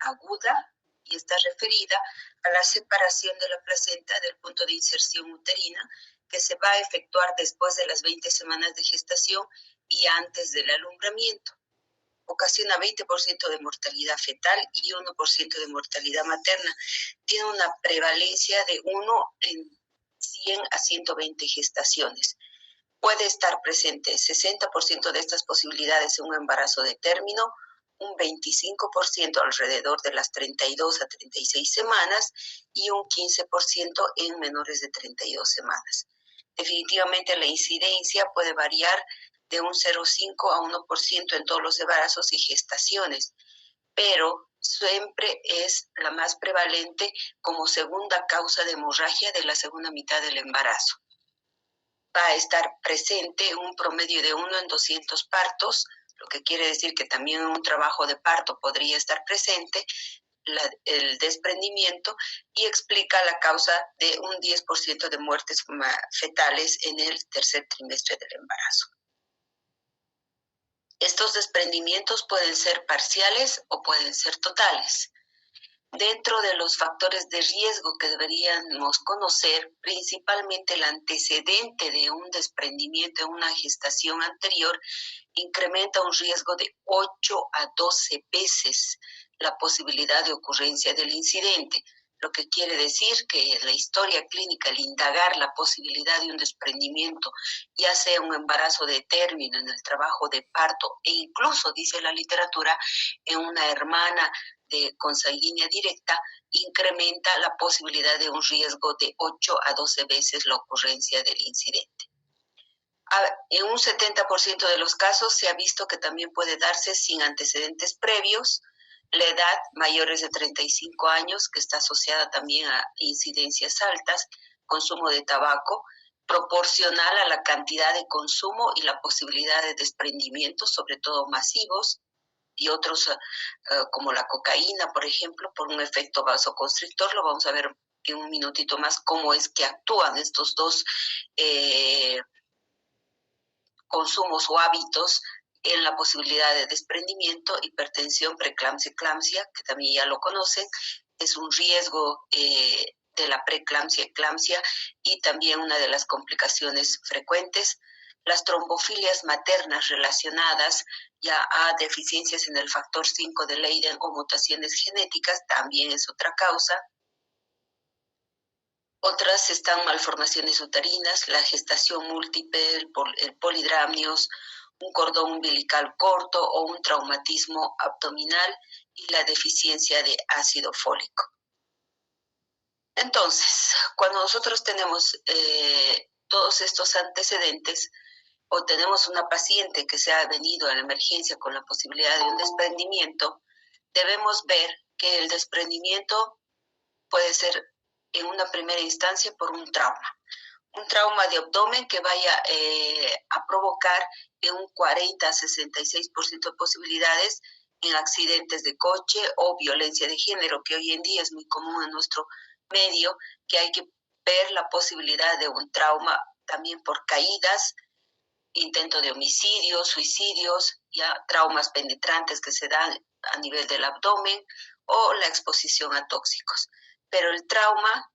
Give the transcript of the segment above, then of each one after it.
aguda y está referida a la separación de la placenta del punto de inserción uterina que se va a efectuar después de las 20 semanas de gestación y antes del alumbramiento. Ocasiona 20% de mortalidad fetal y 1% de mortalidad materna. Tiene una prevalencia de 1 en 100 a 120 gestaciones. Puede estar presente 60% de estas posibilidades en un embarazo de término, un 25% alrededor de las 32 a 36 semanas y un 15% en menores de 32 semanas. Definitivamente la incidencia puede variar de un 0,5 a 1% en todos los embarazos y gestaciones, pero siempre es la más prevalente como segunda causa de hemorragia de la segunda mitad del embarazo. Va a estar presente un promedio de 1 en 200 partos, lo que quiere decir que también en un trabajo de parto podría estar presente el desprendimiento y explica la causa de un 10% de muertes fetales en el tercer trimestre del embarazo. Estos desprendimientos pueden ser parciales o pueden ser totales. Dentro de los factores de riesgo que deberíamos conocer, principalmente el antecedente de un desprendimiento en una gestación anterior incrementa un riesgo de 8 a 12 veces la posibilidad de ocurrencia del incidente, lo que quiere decir que la historia clínica, al indagar la posibilidad de un desprendimiento, ya sea un embarazo de término, en el trabajo de parto e incluso, dice la literatura, en una hermana de consanguínea directa, incrementa la posibilidad de un riesgo de 8 a 12 veces la ocurrencia del incidente. En un 70% de los casos se ha visto que también puede darse sin antecedentes previos. La edad mayores de 35 años, que está asociada también a incidencias altas, consumo de tabaco, proporcional a la cantidad de consumo y la posibilidad de desprendimientos, sobre todo masivos, y otros como la cocaína, por ejemplo, por un efecto vasoconstrictor. Lo vamos a ver en un minutito más cómo es que actúan estos dos consumos o hábitos en la posibilidad de desprendimiento. Hipertensión, preeclampsia, eclampsia, que también ya lo conocen, es un riesgo de la preeclampsia, eclampsia y también una de las complicaciones frecuentes. Las trombofilias maternas relacionadas ya a deficiencias en el factor 5 de Leiden o mutaciones genéticas también es otra causa. Otras están malformaciones uterinas, la gestación múltiple, el polidramnios, un cordón umbilical corto o un traumatismo abdominal y la deficiencia de ácido fólico. Entonces, cuando nosotros tenemos todos estos antecedentes o tenemos una paciente que se ha venido a la emergencia con la posibilidad de un desprendimiento, debemos ver que el desprendimiento puede ser en una primera instancia por un trauma de abdomen que vaya a provocar en un 40 a 66% de posibilidades en accidentes de coche o violencia de género, que hoy en día es muy común en nuestro medio, que hay que ver la posibilidad de un trauma también por caídas, intento de homicidio, suicidios, ya traumas penetrantes que se dan a nivel del abdomen o la exposición a tóxicos. Pero el trauma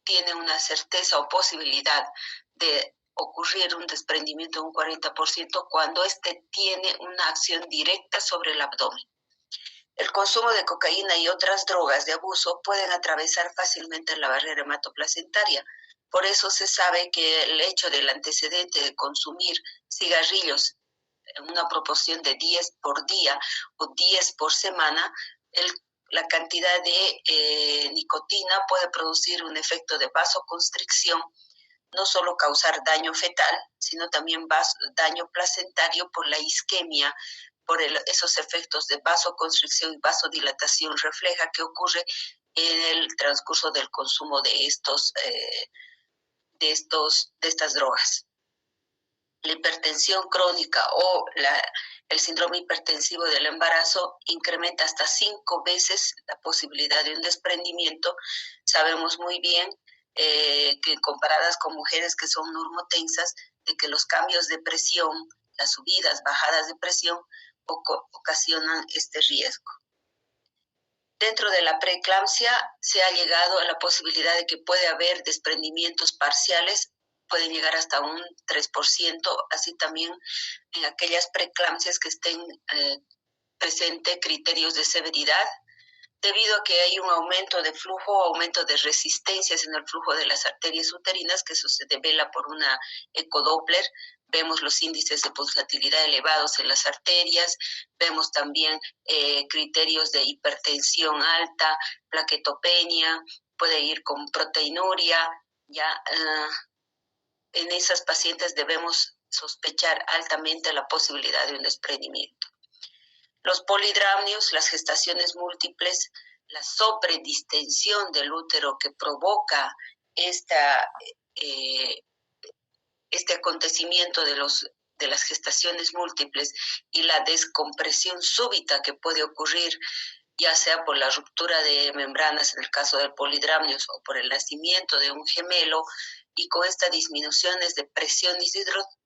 tiene una certeza o posibilidad de ocurrir un desprendimiento de un 40% cuando éste tiene una acción directa sobre el abdomen. El consumo de cocaína y otras drogas de abuso pueden atravesar fácilmente la barrera hematoplacentaria. Por eso se sabe que el hecho del antecedente de consumir cigarrillos en una proporción de 10 por día o 10 por semana, la cantidad de nicotina puede producir un efecto de vasoconstricción, no solo causar daño fetal, sino también daño placentario por la isquemia, por esos efectos de vasoconstricción y vasodilatación refleja que ocurre en el transcurso del consumo de estas drogas. La hipertensión crónica o el síndrome hipertensivo del embarazo incrementa hasta 5 veces la posibilidad de un desprendimiento. Sabemos muy bien que comparadas con mujeres que son normotensas, de que los cambios de presión, las subidas, bajadas de presión, ocasionan este riesgo. Dentro de la preeclampsia se ha llegado a la posibilidad de que puede haber desprendimientos parciales, pueden llegar hasta un 3%, así también en aquellas preeclampsias que estén presente criterios de severidad, debido a que hay un aumento de flujo, aumento de resistencias en el flujo de las arterias uterinas, que eso se devela por una ecodoppler. Vemos los índices de pulsatilidad elevados en las arterias, vemos también criterios de hipertensión alta, plaquetopenia, puede ir con proteinuria. Ya en esas pacientes debemos sospechar altamente la posibilidad de un desprendimiento. Los polidramnios, las gestaciones múltiples, la sobredistensión del útero que provoca este acontecimiento de las gestaciones múltiples y la descompresión súbita que puede ocurrir, ya sea por la ruptura de membranas en el caso del polidramnios o por el nacimiento de un gemelo, y con estas disminuciones de presiones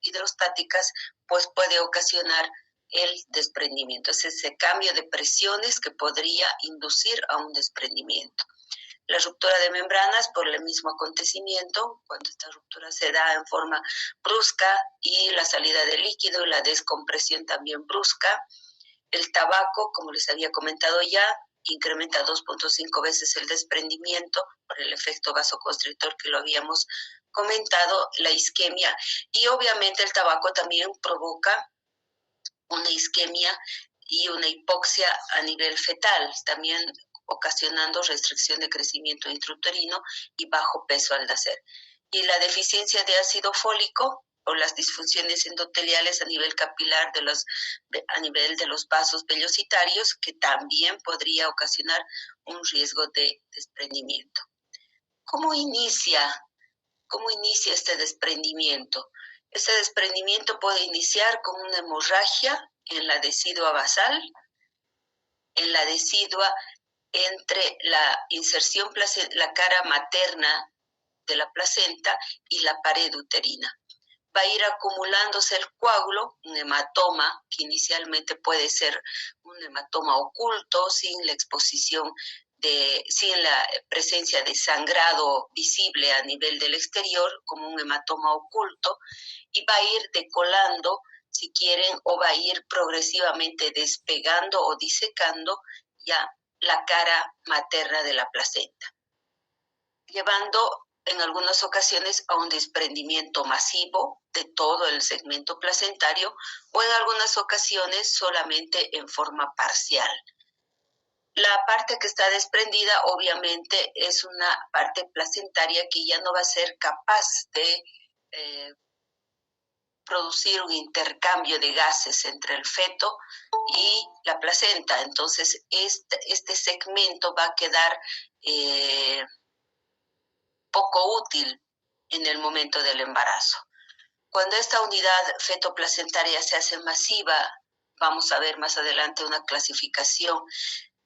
hidrostáticas, pues puede ocasionar el desprendimiento. Es ese cambio de presiones que podría inducir a un desprendimiento. La ruptura de membranas por el mismo acontecimiento, cuando esta ruptura se da en forma brusca, y la salida de líquido y la descompresión también brusca. El tabaco, como les había comentado ya, incrementa 2.5 veces el desprendimiento por el efecto vasoconstrictor que lo habíamos comentado, la isquemia, y obviamente el tabaco también provoca una isquemia y una hipoxia a nivel fetal, también ocasionando restricción de crecimiento intrauterino y bajo peso al nacer. Y la deficiencia de ácido fólico o las disfunciones endoteliales a nivel capilar a nivel de los vasos velocitarios, que también podría ocasionar un riesgo de desprendimiento. ¿Cómo inicia este desprendimiento? Este desprendimiento puede iniciar con una hemorragia en la decidua basal, en la decidua entre la inserción la cara materna de la placenta y la pared uterina. Va a ir acumulándose el coágulo, un hematoma, que inicialmente puede ser un hematoma oculto, sin la presencia de sangrado visible a nivel del exterior, como un hematoma oculto, y va a ir decolando, si quieren, o va a ir progresivamente despegando o disecando ya la cara materna de la placenta, llevando en algunas ocasiones a un desprendimiento masivo de todo el segmento placentario, o en algunas ocasiones solamente en forma parcial. La parte que está desprendida obviamente es una parte placentaria que ya no va a ser capaz de producir un intercambio de gases entre el feto y la placenta. Entonces este segmento va a quedar poco útil en el momento del embarazo. Cuando esta unidad fetoplacentaria se hace masiva, vamos a ver más adelante una clasificación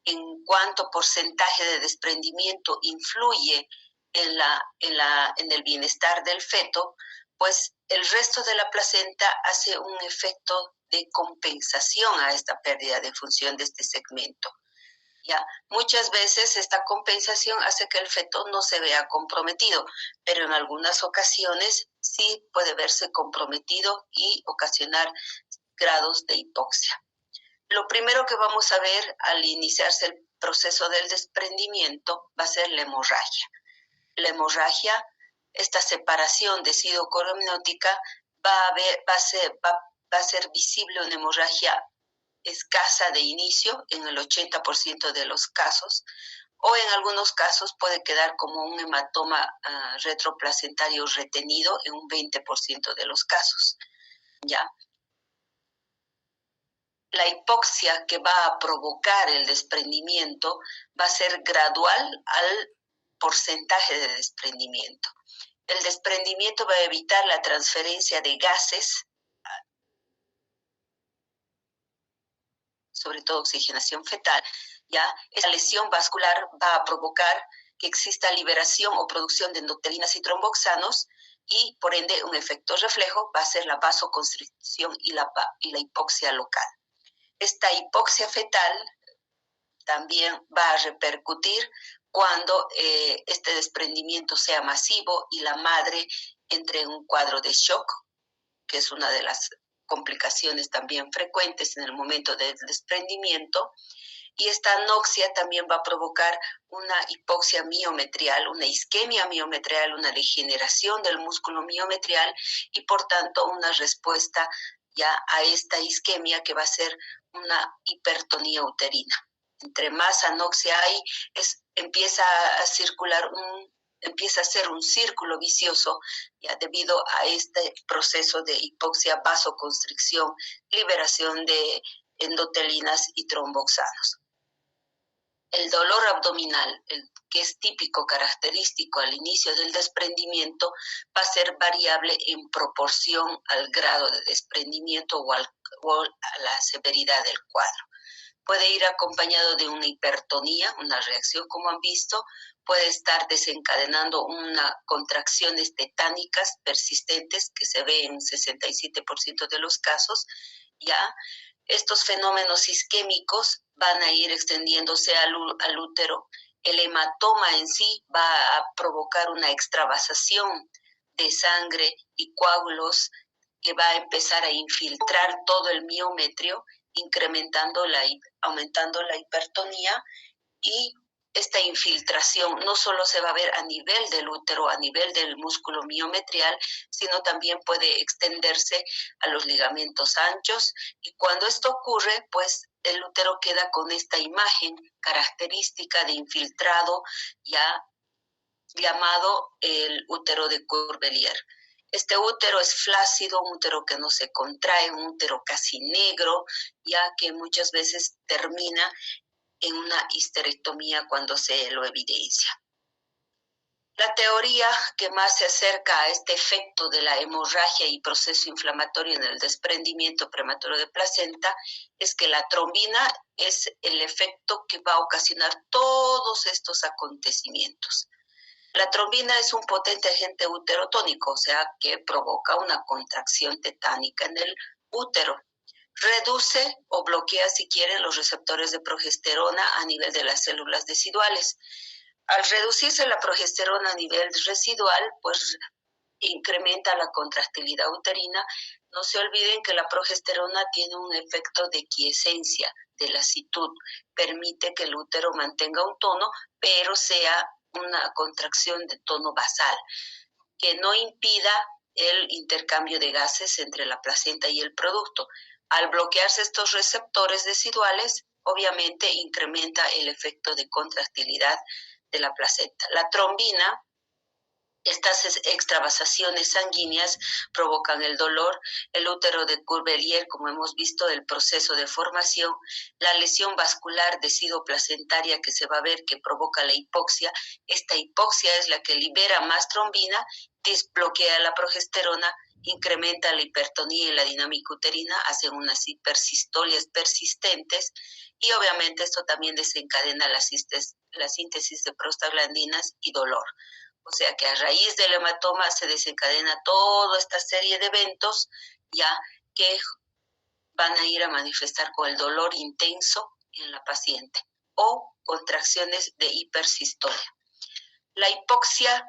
en cuánto porcentaje de desprendimiento influye en el bienestar del feto, pues el resto de la placenta hace un efecto de compensación a esta pérdida de función de este segmento. Ya, muchas veces esta compensación hace que el feto no se vea comprometido, pero en algunas ocasiones sí puede verse comprometido y ocasionar grados de hipoxia. Lo primero que vamos a ver al iniciarse el proceso del desprendimiento va a ser la hemorragia. La hemorragia, esta separación decidocoromniótica, va a ser visible una hemorragia escasa de inicio en el 80% de los casos, o en algunos casos puede quedar como un hematoma retroplacentario retenido en un 20% de los casos. ¿Ya? La hipoxia que va a provocar el desprendimiento va a ser gradual al porcentaje de desprendimiento. El desprendimiento va a evitar la transferencia de gases, sobre todo oxigenación fetal. ¿Ya? Esta lesión vascular va a provocar que exista liberación o producción de endotelinas y tromboxanos, y por ende un efecto reflejo va a ser la vasoconstricción y la hipoxia local. Esta hipoxia fetal también va a repercutir cuando este desprendimiento sea masivo y la madre entre en un cuadro de shock, que es una de las complicaciones también frecuentes en el momento del desprendimiento. Y esta anoxia también va a provocar una hipoxia miometrial, una isquemia miometrial, una degeneración del músculo miometrial y por tanto una respuesta ya a esta isquemia que va a ser una hipertonía uterina. Entre más anoxia hay, empieza a circular empieza a ser un círculo vicioso ya debido a este proceso de hipoxia, vasoconstricción, liberación de endotelinas y tromboxanos. El dolor abdominal, que es típico, característico al inicio del desprendimiento, va a ser variable en proporción al grado de desprendimiento o a la severidad del cuadro. Puede ir acompañado de una hipertonía, una reacción como han visto, puede estar desencadenando unas contracciones tetánicas persistentes que se ve en 67% de los casos, ya. Estos fenómenos isquémicos van a ir extendiéndose al útero. El hematoma en sí va a provocar una extravasación de sangre y coágulos que va a empezar a infiltrar todo el miometrio, aumentando la hipertonía, y esta infiltración no solo se va a ver a nivel del útero, a nivel del músculo miometrial, sino también puede extenderse a los ligamentos anchos. Y cuando esto ocurre, pues el útero queda con esta imagen característica de infiltrado, ya llamado el útero de Cuvier. Este útero es flácido, un útero que no se contrae, un útero casi negro, ya que muchas veces termina en una histerectomía cuando se lo evidencia. La teoría que más se acerca a este efecto de la hemorragia y proceso inflamatorio en el desprendimiento prematuro de placenta es que la trombina es el efecto que va a ocasionar todos estos acontecimientos. La trombina es un potente agente uterotónico, o sea, que provoca una contracción tetánica en el útero. Reduce o bloquea, si quieren, los receptores de progesterona a nivel de las células deciduales. Al reducirse la progesterona a nivel residual, pues incrementa la contractilidad uterina. No se olviden que la progesterona tiene un efecto de quiescencia, de lasitud. Permite que el útero mantenga un tono, pero sea una contracción de tono basal, que no impida el intercambio de gases entre la placenta y el producto. Al bloquearse estos receptores deciduales, obviamente incrementa el efecto de contractilidad de la placenta. La trombina, estas extravasaciones sanguíneas provocan el dolor, el útero de Cuvier, como hemos visto, el proceso de formación, la lesión vascular decidoplacentaria que se va a ver que provoca la hipoxia. Esta hipoxia es la que libera más trombina, desbloquea la progesterona, incrementa la hipertonía y la dinámica uterina, hacen unas hipersistolias persistentes y obviamente esto también desencadena la síntesis de prostaglandinas y dolor. O sea que a raíz del hematoma se desencadena toda esta serie de eventos ya que van a ir a manifestar con el dolor intenso en la paciente o contracciones de hipersistolia. La hipoxia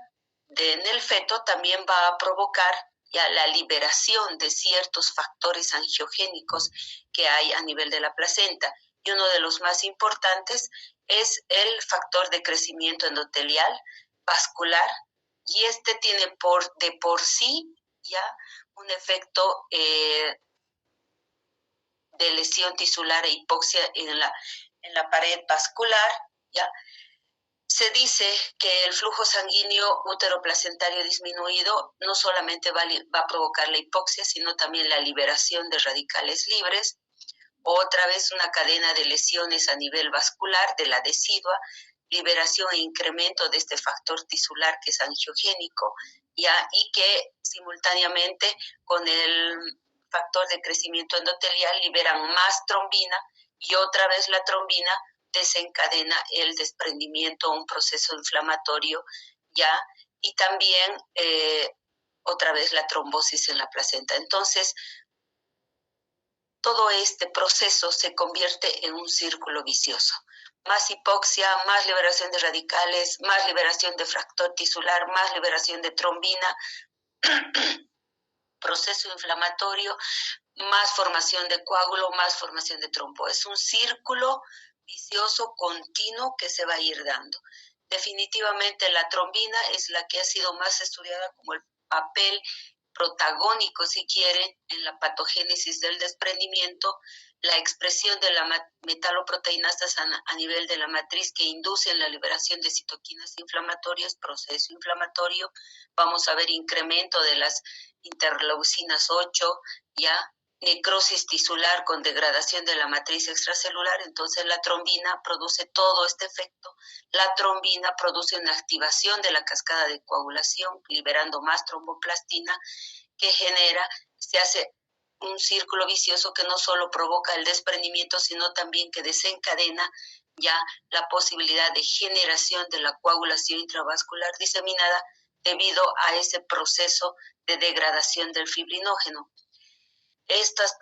en el feto también va a provocar ya la liberación de ciertos factores angiogénicos que hay a nivel de la placenta, y uno de los más importantes es el factor de crecimiento endotelial vascular, y este tiene de por sí ya un efecto de lesión tisular e hipoxia en la pared vascular, ya. Se dice que el flujo sanguíneo uteroplacentario disminuido no solamente va a provocar la hipoxia, sino también la liberación de radicales libres, otra vez una cadena de lesiones a nivel vascular de la decidua, liberación e incremento de este factor tisular que es angiogénico, ¿ya? Y que simultáneamente con el factor de crecimiento endotelial liberan más trombina, y otra vez la trombina desencadena el desprendimiento, un proceso inflamatorio, ¿ya? Y también otra vez la trombosis en la placenta. Entonces, todo este proceso se convierte en un círculo vicioso. más hipoxia, más liberación de radicales, más liberación de factor tisular, más liberación de trombina, proceso inflamatorio, más formación de coágulo, más formación de trombo. Es un círculo vicioso continuo que se va a ir dando. Definitivamente la trombina es la que ha sido más estudiada como el papel protagónico, si quieren, en la patogénesis del desprendimiento, la expresión de la metaloproteinasas a nivel de la matriz que inducen la liberación de citoquinas inflamatorias, proceso inflamatorio. Vamos a ver incremento de las interleucinas 8, ya necrosis tisular con degradación de la matriz extracelular. Entonces la trombina produce todo este efecto. La trombina produce una activación de la cascada de coagulación, liberando más tromboplastina, que se hace un círculo vicioso que no solo provoca el desprendimiento, sino también que desencadena ya la posibilidad de generación de la coagulación intravascular diseminada debido a ese proceso de degradación del fibrinógeno. Estas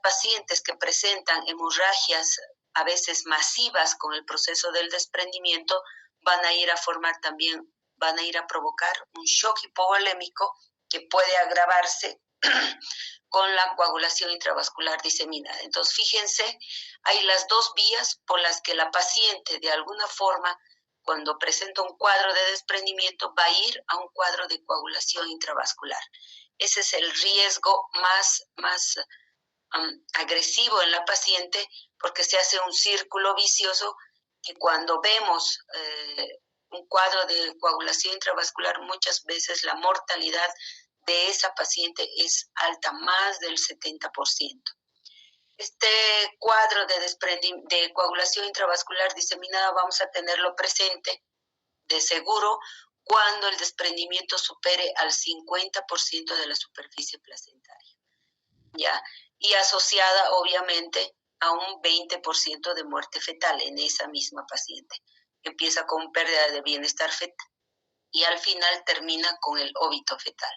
pacientes que presentan hemorragias a veces masivas con el proceso del desprendimiento van a ir a provocar un shock hipovolémico que puede agravarse con la coagulación intravascular diseminada. Entonces, fíjense, hay las dos vías por las que la paciente, de alguna forma, cuando presenta un cuadro de desprendimiento, va a ir a un cuadro de coagulación intravascular. Ese es el riesgo más agresivo en la paciente, porque se hace un círculo vicioso que cuando vemos un cuadro de coagulación intravascular, muchas veces la mortalidad de esa paciente es alta, más del 70%. Este cuadro de coagulación intravascular diseminada vamos a tenerlo presente de seguro cuando el desprendimiento supere al 50% de la superficie placentaria, ¿ya? Y asociada, obviamente, a un 20% de muerte fetal en esa misma paciente. Empieza con pérdida de bienestar fetal y al final termina con el óbito fetal.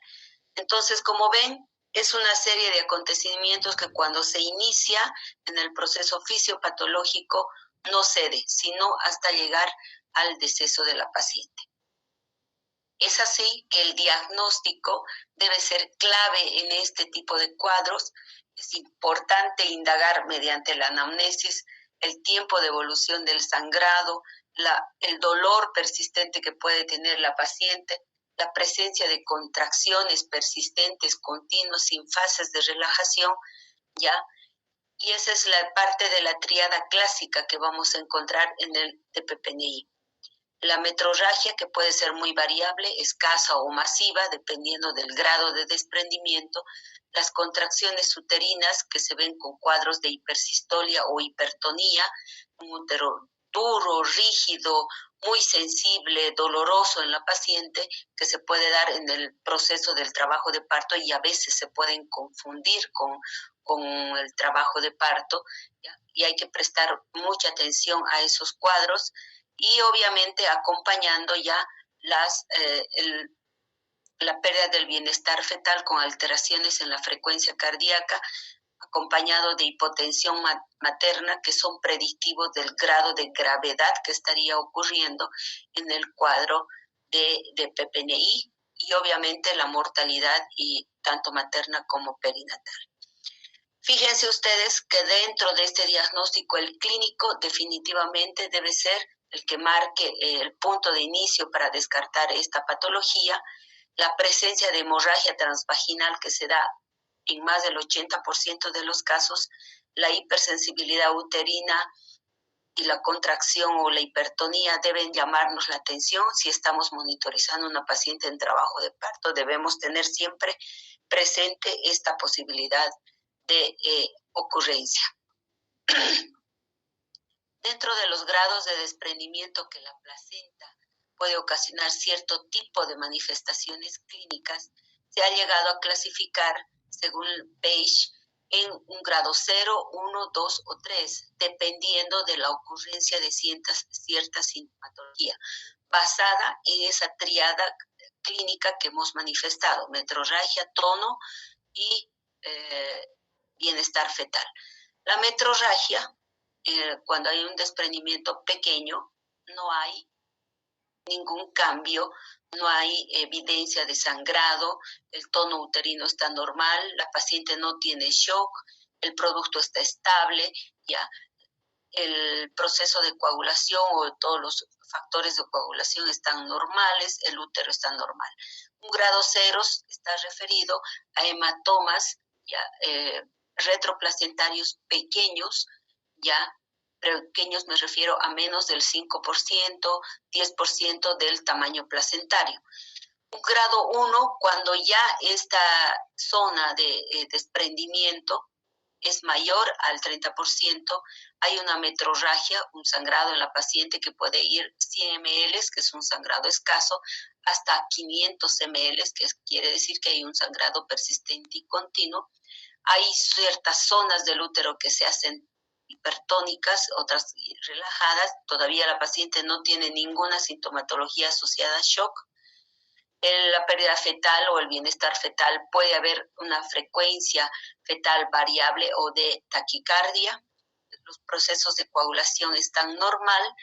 Entonces, como ven, es una serie de acontecimientos que cuando se inicia en el proceso fisiopatológico no cede, sino hasta llegar al deceso de la paciente. Es así que el diagnóstico debe ser clave en este tipo de cuadros. Es importante indagar mediante la anamnesis el tiempo de evolución del sangrado, el dolor persistente que puede tener la paciente, la presencia de contracciones persistentes, continuas, sin fases de relajación, ¿ya? Y esa es la parte de la tríada clásica que vamos a encontrar en el TPPNI. La metrorragia, que puede ser muy variable, escasa o masiva, dependiendo del grado de desprendimiento. Las contracciones uterinas, que se ven con cuadros de hipersistolia o hipertonía, un útero duro, rígido, muy sensible, doloroso en la paciente, que se puede dar en el proceso del trabajo de parto y a veces se pueden confundir con el trabajo de parto, ¿ya? Y hay que prestar mucha atención a esos cuadros y obviamente acompañando ya la pérdida del bienestar fetal con alteraciones en la frecuencia cardíaca, acompañado de hipotensión materna, que son predictivos del grado de gravedad que estaría ocurriendo en el cuadro de PPNI y obviamente la mortalidad y tanto materna como perinatal. Fíjense ustedes que dentro de este diagnóstico el clínico definitivamente debe ser el que marque el punto de inicio para descartar esta patología, la presencia de hemorragia transvaginal que se da en más del 80% de los casos, la hipersensibilidad uterina y la contracción o la hipertonía deben llamarnos la atención. Si estamos monitorizando a una paciente en trabajo de parto, debemos tener siempre presente esta posibilidad de ocurrencia. Dentro de los grados de desprendimiento que la placenta puede ocasionar cierto tipo de manifestaciones clínicas, se ha llegado a clasificar, según Page, en un grado 0, 1, 2 o 3, dependiendo de la ocurrencia de cierta sintomatología, basada en esa triada clínica que hemos manifestado: metrorragia, tono y bienestar fetal. La metrorragia cuando hay un desprendimiento pequeño, no hay ningún cambio, no hay evidencia de sangrado, el tono uterino está normal, la paciente no tiene shock, el producto está estable, ya el proceso de coagulación o todos los factores de coagulación están normales, el útero está normal. Un grado 0 está referido a hematomas ya, retroplacentarios pequeños, ya pequeños me refiero a menos del 5%, 10% del tamaño placentario. Un grado 1, cuando ya esta zona de desprendimiento es mayor al 30%, hay una metrorragia, un sangrado en la paciente que puede ir 100 ml, que es un sangrado escaso, hasta 500 ml, que quiere decir que hay un sangrado persistente y continuo. Hay ciertas zonas del útero que se hacen hipertónicas, otras relajadas. Todavía la paciente no tiene ninguna sintomatología asociada a shock. En la pérdida fetal o el bienestar fetal puede haber una frecuencia fetal variable o de taquicardia. Los procesos de coagulación están normal.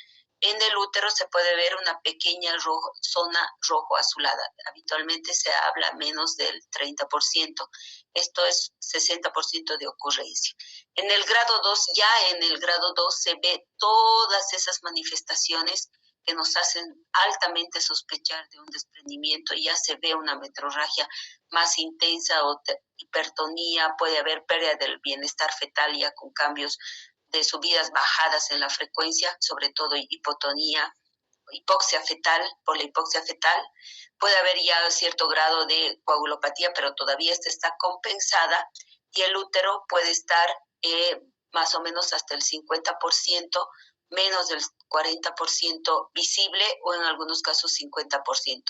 En el útero se puede ver una pequeña zona rojo azulada. Habitualmente se habla menos del 30%. Esto es 60% de ocurrencia. En el grado 2, ya en el grado 2 se ve todas esas manifestaciones que nos hacen altamente sospechar de un desprendimiento. Ya se ve una metrorragia más intensa o hipertonía, puede haber pérdida del bienestar fetal ya con cambios de subidas, bajadas en la frecuencia, sobre todo hipotonía, hipoxia fetal, por la hipoxia fetal. Puede haber ya cierto grado de coagulopatía, pero todavía esta está compensada y el útero puede estar más o menos hasta el 50%, menos del 40% visible o en algunos casos 50%.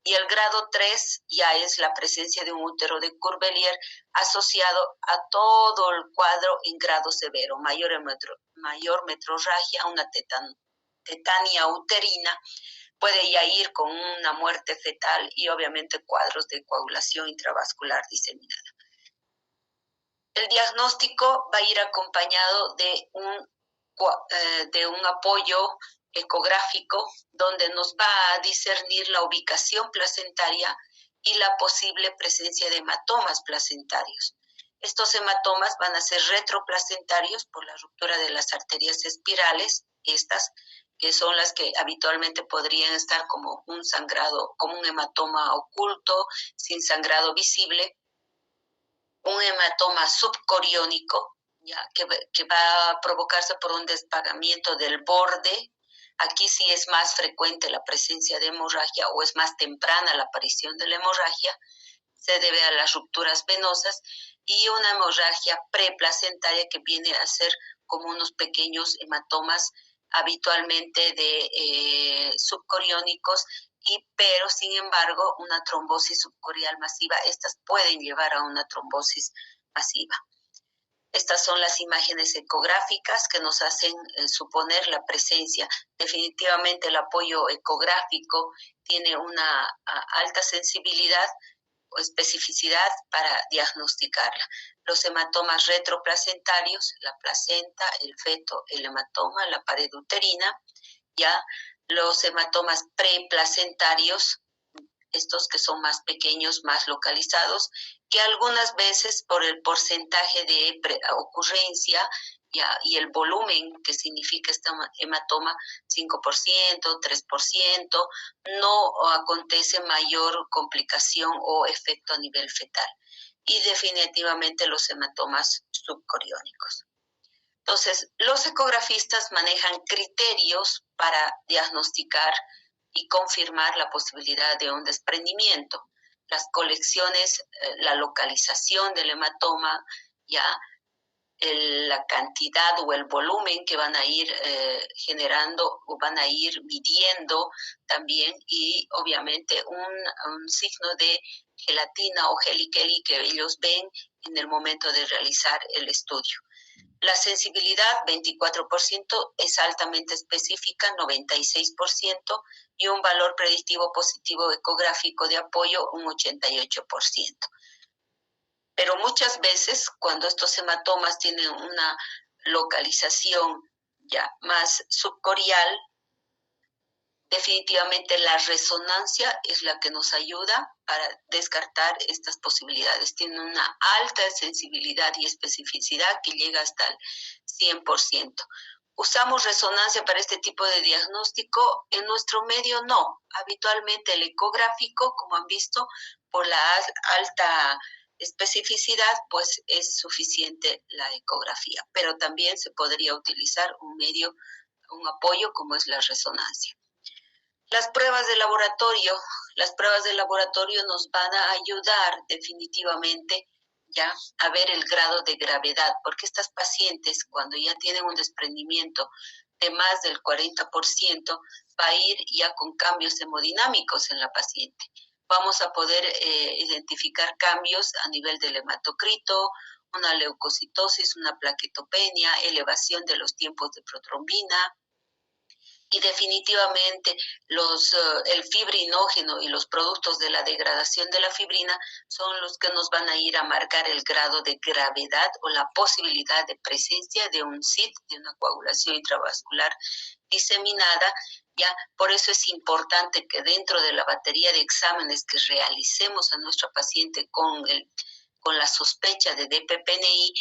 Y el grado 3 ya es la presencia de un útero de Curbelier asociado a todo el cuadro en grado severo, mayor metrorragia, una tetania uterina, puede ya ir con una muerte fetal y obviamente cuadros de coagulación intravascular diseminada. El diagnóstico va a ir acompañado de un apoyo ecográfico donde nos va a discernir la ubicación placentaria y la posible presencia de hematomas placentarios. Estos hematomas van a ser retroplacentarios por la ruptura de las arterias espirales, estas que son las que habitualmente podrían estar como un sangrado, como un hematoma oculto, sin sangrado visible, un hematoma subcoriónico, ya, que va a provocarse por un despagamiento del borde. Aquí sí es más frecuente la presencia de hemorragia o es más temprana la aparición de la hemorragia, se debe a las rupturas venosas, y una hemorragia preplacentaria que viene a ser como unos pequeños hematomas habitualmente de subcoriónicos, pero sin embargo una trombosis subcorial masiva, estas pueden llevar a una trombosis masiva. Estas son las imágenes ecográficas que nos hacen suponer la presencia. Definitivamente el apoyo ecográfico tiene una alta sensibilidad o especificidad para diagnosticarla. Los hematomas retroplacentarios, la placenta, el feto, el hematoma, la pared uterina, ya los hematomas preplacentarios, estos que son más pequeños, más localizados, que algunas veces por el porcentaje de ocurrencia y el volumen que significa este hematoma, 5%, 3%, no acontece mayor complicación o efecto a nivel fetal. Y definitivamente los hematomas subcoriónicos. Entonces, los ecografistas manejan criterios para diagnosticar y confirmar la posibilidad de un desprendimiento. Las colecciones, la localización del hematoma, ya la cantidad o el volumen que van a ir generando o van a ir midiendo también, y obviamente un signo de gelatina o Heli-Kelly que ellos ven en el momento de realizar el estudio. La sensibilidad, 24%, es altamente específica, 96%, y un valor predictivo positivo ecográfico de apoyo, un 88%. Pero muchas veces, cuando estos hematomas tienen una localización ya más subcorial, definitivamente la resonancia es la que nos ayuda para descartar estas posibilidades. Tiene una alta sensibilidad y especificidad que llega hasta el 100%. ¿Usamos resonancia para este tipo de diagnóstico? En nuestro medio no. Habitualmente el ecográfico, como han visto, por la alta especificidad, pues es suficiente la ecografía. Pero también se podría utilizar un medio, un apoyo como es la resonancia. Las pruebas de laboratorio nos van a ayudar definitivamente ya a ver el grado de gravedad, porque estas pacientes cuando ya tienen un desprendimiento de más del 40%, va a ir ya con cambios hemodinámicos en la paciente. Vamos a poder identificar cambios a nivel del hematocrito, una leucocitosis, una plaquetopenia, elevación de los tiempos de protrombina, y definitivamente el fibrinógeno y los productos de la degradación de la fibrina son los que nos van a ir a marcar el grado de gravedad o la posibilidad de presencia de un SID, de una coagulación intravascular diseminada. Ya, por eso es importante que dentro de la batería de exámenes que realicemos a nuestra paciente con la sospecha de DPPNI,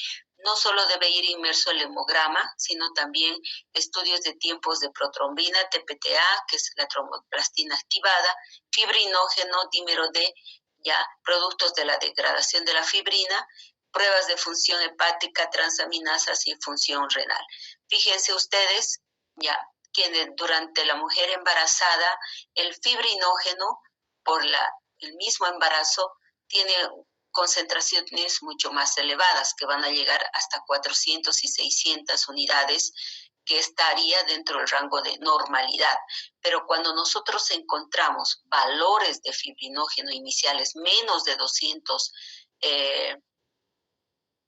no solo debe ir inmerso el hemograma, sino también estudios de tiempos de protrombina, TPTA, que es la tromboplastina activada, fibrinógeno, dímero D, ya productos de la degradación de la fibrina, pruebas de función hepática, transaminasas y función renal. Fíjense ustedes, ya, que durante la mujer embarazada, el fibrinógeno, por el mismo embarazo, tiene concentraciones mucho más elevadas, que van a llegar hasta 400 y 600 unidades, que estaría dentro del rango de normalidad. Pero cuando nosotros encontramos valores de fibrinógeno iniciales menos de 200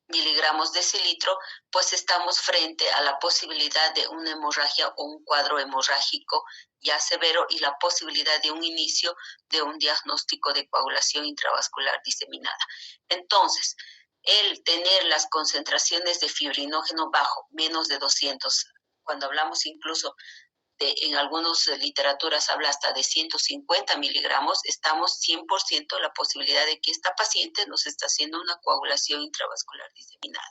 miligramos decilitro, pues estamos frente a la posibilidad de una hemorragia o un cuadro hemorrágico ya severo y la posibilidad de un inicio de un diagnóstico de coagulación intravascular diseminada. Entonces, el tener las concentraciones de fibrinógeno bajo, menos de 200, cuando hablamos incluso en algunas literaturas habla hasta de 150 miligramos, estamos 100% la posibilidad de que esta paciente nos está haciendo una coagulación intravascular diseminada.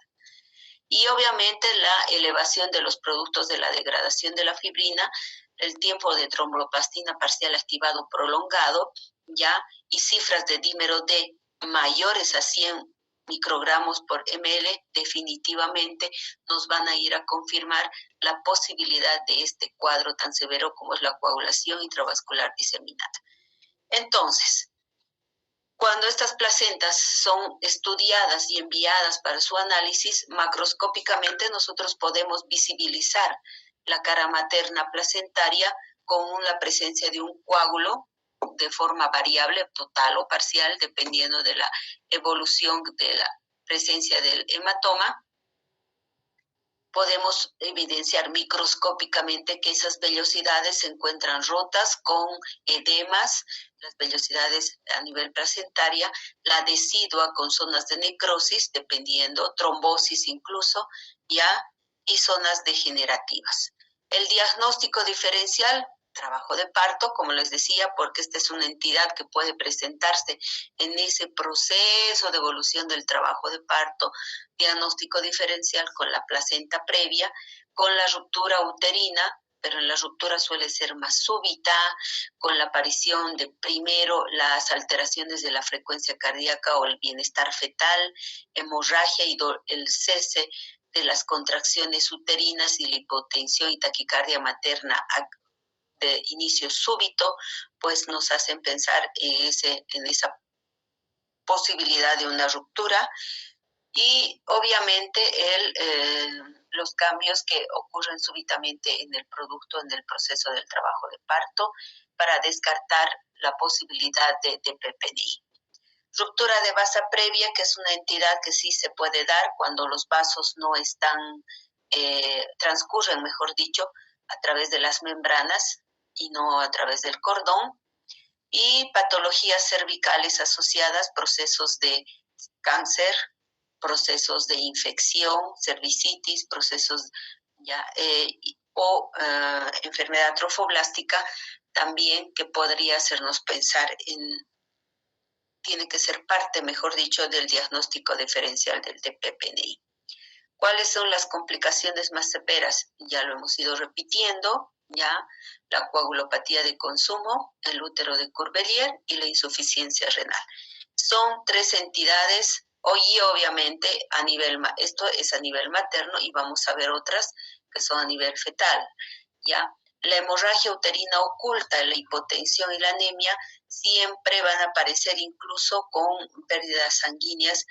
Y obviamente la elevación de los productos de la degradación de la fibrina, el tiempo de tromboplastina parcial activado prolongado, ya, y cifras de dímero D mayores a 100 microgramos por ml, definitivamente nos van a ir a confirmar la posibilidad de este cuadro tan severo como es la coagulación intravascular diseminada. Entonces, cuando estas placentas son estudiadas y enviadas para su análisis, macroscópicamente nosotros podemos visibilizar la cara materna placentaria con la presencia de un coágulo de forma variable, total o parcial, dependiendo de la evolución de la presencia del hematoma. Podemos evidenciar microscópicamente que esas vellosidades se encuentran rotas con edemas, las vellosidades a nivel placentaria, la decidua con zonas de necrosis, dependiendo, trombosis incluso, ya, y zonas degenerativas. El diagnóstico diferencial, trabajo de parto, como les decía, porque esta es una entidad que puede presentarse en ese proceso de evolución del trabajo de parto, diagnóstico diferencial con la placenta previa, con la ruptura uterina, pero en la ruptura suele ser más súbita, con la aparición de primero las alteraciones de la frecuencia cardíaca o el bienestar fetal, hemorragia y el cese de las contracciones uterinas y la hipotensión y taquicardia materna de inicio súbito, pues nos hacen pensar en esa posibilidad de una ruptura. Y obviamente los cambios que ocurren súbitamente en el producto, en el proceso del trabajo de parto, para descartar la posibilidad de PPNI. Ruptura de vasa previa, que es una entidad que sí se puede dar cuando los vasos no están, transcurren, mejor dicho, a través de las membranas y no a través del cordón. Y patologías cervicales asociadas, procesos de cáncer, procesos de infección, cervicitis, procesos o enfermedad trofoblástica, también que podría hacernos pensar tiene que ser parte, mejor dicho, del diagnóstico diferencial del DPPNI. ¿Cuáles son las complicaciones más severas? Ya lo hemos ido repitiendo, ya la coagulopatía de consumo, el útero de Curbelier y la insuficiencia renal. Son tres entidades, y obviamente esto es a nivel materno y vamos a ver otras que son a nivel fetal, ¿ya? La hemorragia uterina oculta, la hipotensión y la anemia siempre van a aparecer incluso con pérdidas sanguíneas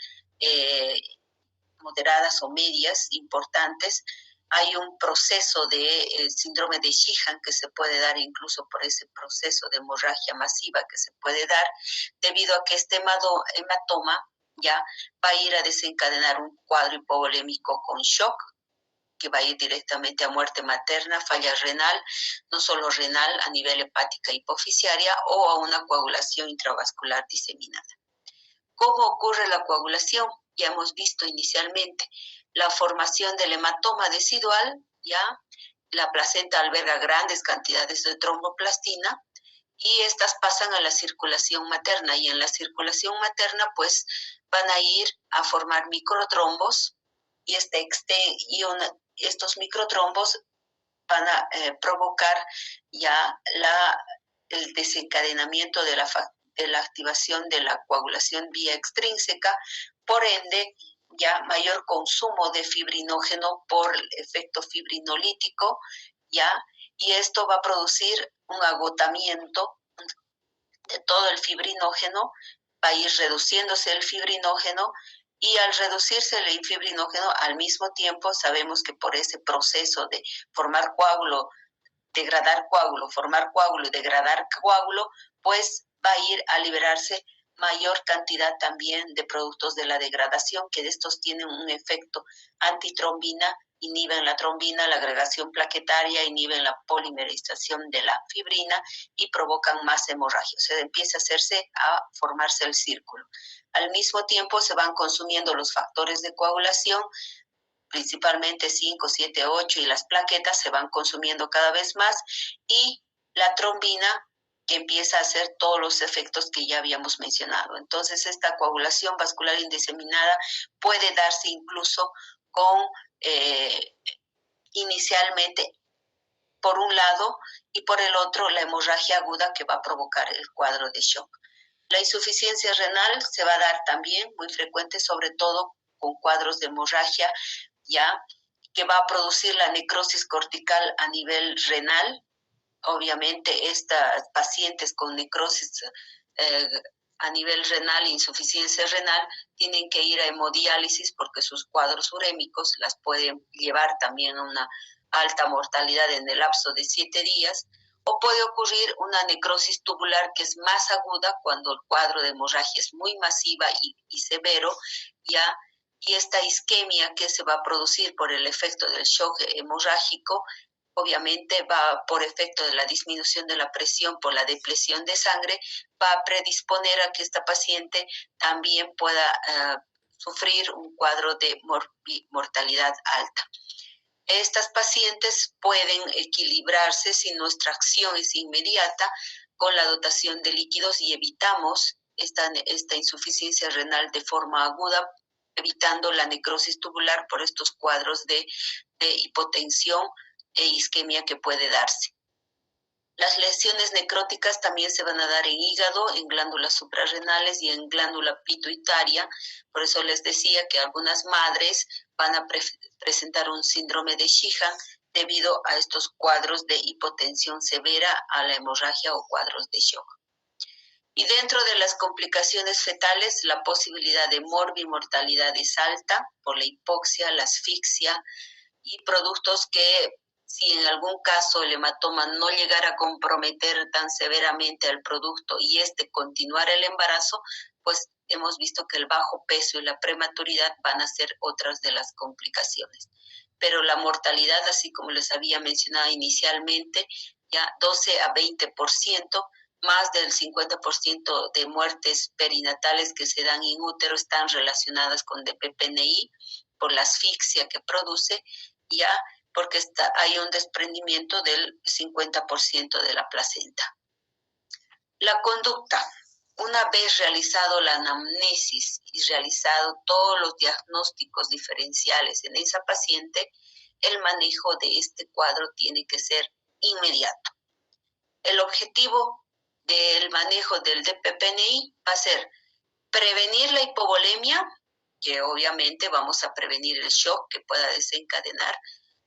moderadas o medias importantes. Hay un proceso de síndrome de Sheehan que se puede dar incluso por ese proceso de hemorragia masiva que se puede dar debido a que este hematoma ya va a ir a desencadenar un cuadro hipovolémico con shock que va a ir directamente a muerte materna, falla renal, no solo renal, a nivel hepática hipofisiaria o a una coagulación intravascular diseminada. ¿Cómo ocurre la coagulación? Ya hemos visto inicialmente la formación del hematoma decidual, ya la placenta alberga grandes cantidades de tromboplastina y estas pasan a la circulación materna y en la circulación materna pues van a ir a formar microtrombos y estos microtrombos van a provocar ya el desencadenamiento de la activación de la coagulación vía extrínseca, por ende ya mayor consumo de fibrinógeno por el efecto fibrinolítico, ya, y esto va a producir un agotamiento de todo el fibrinógeno, va a ir reduciéndose el fibrinógeno y al reducirse el fibrinógeno al mismo tiempo sabemos que por ese proceso de formar coágulo, degradar coágulo, formar coágulo y degradar coágulo, pues va a ir a liberarse mayor cantidad también de productos de la degradación, que de estos tienen un efecto antitrombina, inhiben la trombina, la agregación plaquetaria, inhiben la polimerización de la fibrina y provocan más hemorragia. O sea, empieza a formarse el círculo. Al mismo tiempo se van consumiendo los factores de coagulación, principalmente 5, 7, 8 y las plaquetas se van consumiendo cada vez más y la trombina que empieza a hacer todos los efectos que ya habíamos mencionado. Entonces esta coagulación vascular indeseminada puede darse incluso con inicialmente por un lado y por el otro la hemorragia aguda que va a provocar el cuadro de shock. La insuficiencia renal se va a dar también muy frecuente, sobre todo con cuadros de hemorragia, ya que va a producir la necrosis cortical a nivel renal. Obviamente estas pacientes con necrosis a nivel renal, insuficiencia renal, tienen que ir a hemodiálisis porque sus cuadros urémicos las pueden llevar también a una alta mortalidad en el lapso de 7 días, o puede ocurrir una necrosis tubular que es más aguda cuando el cuadro de hemorragia es muy masiva y severo, ya, y esta isquemia que se va a producir por el efecto del shock hemorrágico, obviamente va por efecto de la disminución de la presión por la depresión de sangre, va a predisponer a que esta paciente también pueda sufrir un cuadro de mortalidad alta. Estas pacientes pueden equilibrarse si nuestra acción es inmediata con la dotación de líquidos y evitamos esta insuficiencia renal de forma aguda, evitando la necrosis tubular por estos cuadros de hipotensión e isquemia que puede darse. Las lesiones necróticas también se van a dar en hígado, en glándulas suprarrenales y en glándula pituitaria. Por eso les decía que algunas madres van a presentar un síndrome de Sheehan debido a estos cuadros de hipotensión severa, a la hemorragia o cuadros de shock. Y dentro de las complicaciones fetales, la posibilidad de morbimortalidad es alta por la hipoxia, la asfixia y productos que, si en algún caso el hematoma no llegara a comprometer tan severamente al producto y continuar el embarazo, pues hemos visto que el bajo peso y la prematuridad van a ser otras de las complicaciones. Pero la mortalidad, así como les había mencionado inicialmente, ya 12 a 20%, más del 50% de muertes perinatales que se dan in útero están relacionadas con DPPNI por la asfixia que produce, ya porque hay un desprendimiento del 50% de la placenta. La conducta. Una vez realizado la anamnesis y realizado todos los diagnósticos diferenciales en esa paciente, el manejo de este cuadro tiene que ser inmediato. El objetivo del manejo del DPPNI va a ser prevenir la hipovolemia, que obviamente vamos a prevenir el shock que pueda desencadenar,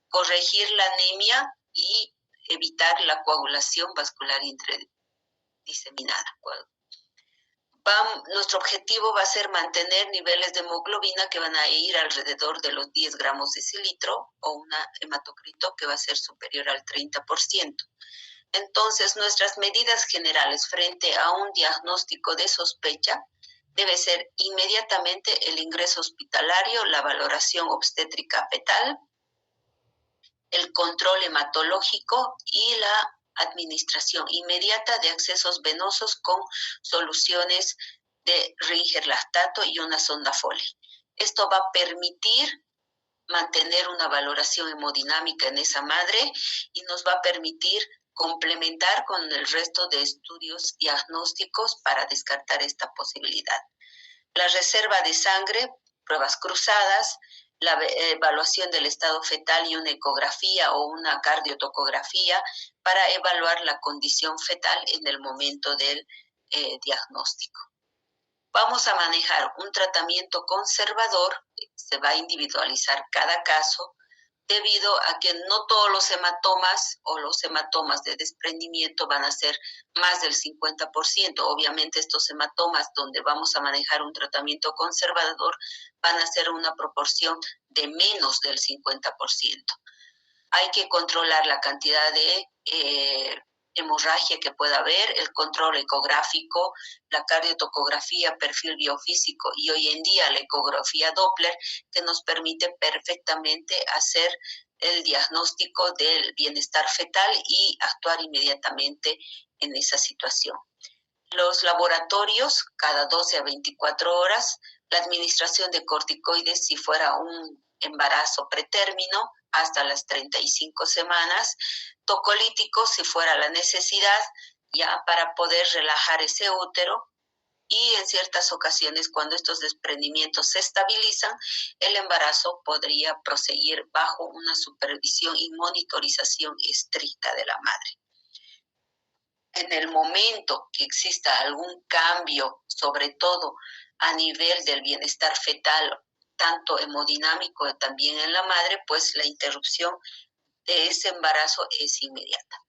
corregir la anemia y evitar la coagulación vascular diseminada. Nuestro objetivo va a ser mantener niveles de hemoglobina que van a ir alrededor de los 10 gramos de decilitro o una hematocrito que va a ser superior al 30%. Entonces, nuestras medidas generales frente a un diagnóstico de sospecha debe ser inmediatamente el ingreso hospitalario, la valoración obstétrica fetal, el control hematológico y la administración inmediata de accesos venosos con soluciones de Ringer lactato y una sonda Foley. Esto va a permitir mantener una valoración hemodinámica en esa madre y nos va a permitir complementar con el resto de estudios diagnósticos para descartar esta posibilidad. La reserva de sangre, pruebas cruzadas, la evaluación del estado fetal y una ecografía o una cardiotocografía para evaluar la condición fetal en el momento del diagnóstico. Vamos a manejar un tratamiento conservador, se va a individualizar cada caso, debido a que no todos los hematomas o los hematomas de desprendimiento van a ser más del 50%. Obviamente estos hematomas donde vamos a manejar un tratamiento conservador van a ser una proporción de menos del 50%. Hay que controlar la cantidad de hemorragia que pueda haber, el control ecográfico, la cardiotocografía, perfil biofísico y hoy en día la ecografía Doppler que nos permite perfectamente hacer el diagnóstico del bienestar fetal y actuar inmediatamente en esa situación. Los laboratorios, cada 12 a 24 horas, la administración de corticoides si fuera un embarazo pretérmino hasta las 35 semanas, tocolíticos si fuera la necesidad, ya para poder relajar ese útero y en ciertas ocasiones cuando estos desprendimientos se estabilizan, el embarazo podría proseguir bajo una supervisión y monitorización estricta de la madre. En el momento que exista algún cambio, sobre todo a nivel del bienestar fetal, tanto hemodinámico también en la madre, pues la interrupción de ese embarazo es inmediata.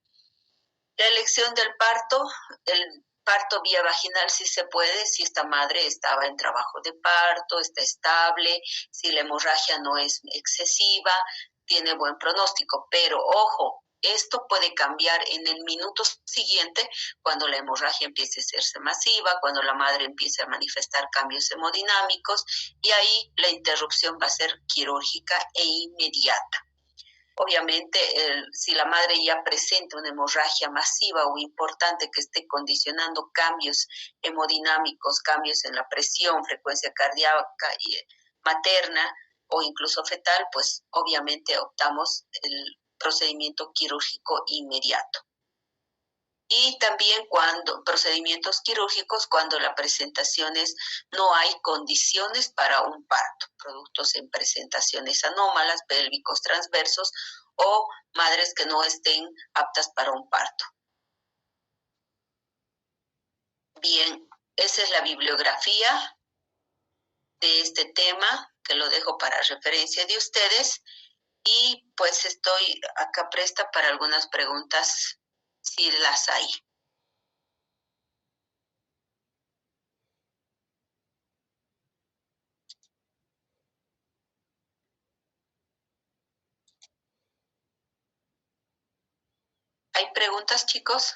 La elección del parto, el parto vía vaginal sí se puede si esta madre estaba en trabajo de parto, está estable, si la hemorragia no es excesiva, tiene buen pronóstico, pero ojo, esto puede cambiar en el minuto siguiente cuando la hemorragia empiece a hacerse masiva, cuando la madre empiece a manifestar cambios hemodinámicos y ahí la interrupción va a ser quirúrgica e inmediata. Obviamente, si la madre ya presenta una hemorragia masiva o importante que esté condicionando cambios hemodinámicos, cambios en la presión, frecuencia cardíaca materna o incluso fetal, pues obviamente optamos el procedimiento quirúrgico inmediato. Y también cuando procedimientos quirúrgicos cuando la presentación es no hay condiciones para un parto, productos en presentaciones anómalas, pélvicos transversos o madres que no estén aptas para un parto. Bien, esa es la bibliografía de este tema que lo dejo para referencia de ustedes y pues estoy acá presta para algunas preguntas si las hay. ¿Hay preguntas, chicos?